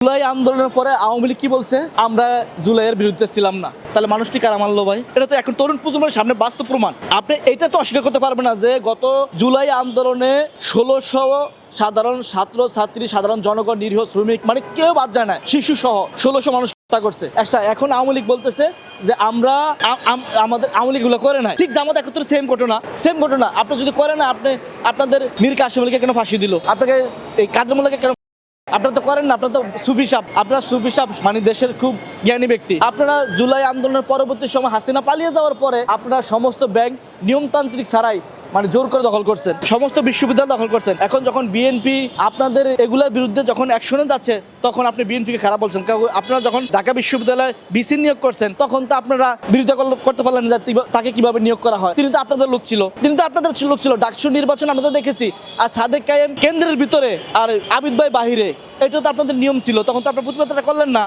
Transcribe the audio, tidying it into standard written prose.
জুলাই আন্দোলনের পরে আওয়ামী লীগ কি বলছে? আমরা জুলাইয়ের বিরুদ্ধে ছিলাম না। তাহলে মানুষটি কারা মানলো ভাই? এটা তো এখন তরুণ প্রজন্মের সামনে বাস্তব প্রমাণ। আপনি এটা তো অস্বীকার করতে পারবেন না যে গত জুলাই আন্দোলনে ১৬০০ সাধারণ ছাত্র ছাত্রী, সাধারণ জনগণ, নিরীহ শ্রমিক, মানে কেউ বাদ যায় না, শিশু সহ ১৬০০ মানুষ হত্যা করছে। এখন আওয়ামী লীগ বলতেছে যে আমরা আমাদের আওয়ামী লীগ গুলো করে নাই। ঠিক জামাত ৭১ সেম ঘটনা। আপনি যদি করে না, আপনাদের মীর কাসেম আলীকে কেন ফাঁসি দিল? আপনাকে এই কাদের মোল্লাকে কেন? আপনারা তো করেন না, আপনারা তো সুফি সাহেব মানে দেশের খুব জ্ঞানী ব্যক্তি। আপনারা জুলাই আন্দোলনের পরবর্তী সময় হাসিনা পালিয়ে যাওয়ার পরে আপনারা সমস্ত ব্যাংক নিয়মতান্ত্রিক ছাড়াই মানে জোর করে দখল করছেন, সমস্ত বিশ্ববিদ্যালয় দখল করছেন। এখন যখন বিএনপি আপনাদের এগুলোর বিরুদ্ধে যখন অ্যাকশনে যাচ্ছে, তখন আপনি বিএনপিকে খারাপ বলছেন। আপনারা যখন ঢাকা বিশ্ববিদ্যালয়ে ভিসি নিয়োগ করছেন, তখন তো আপনারা বিরোধিতা করতে পারলেন না তাকে কিভাবে নিয়োগ করা হয়। তিনি তো আপনাদের লোক ছিল। ডাকসু নির্বাচন আমরা তো দেখেছি। আর সাদেক কায়েম কেন্দ্রের ভিতরে আর আবিদ ভাই বাহিরে, এটা তো আপনাদের নিয়ম ছিল। তখন তো আপনার প্রতিবাদটা করলেন না।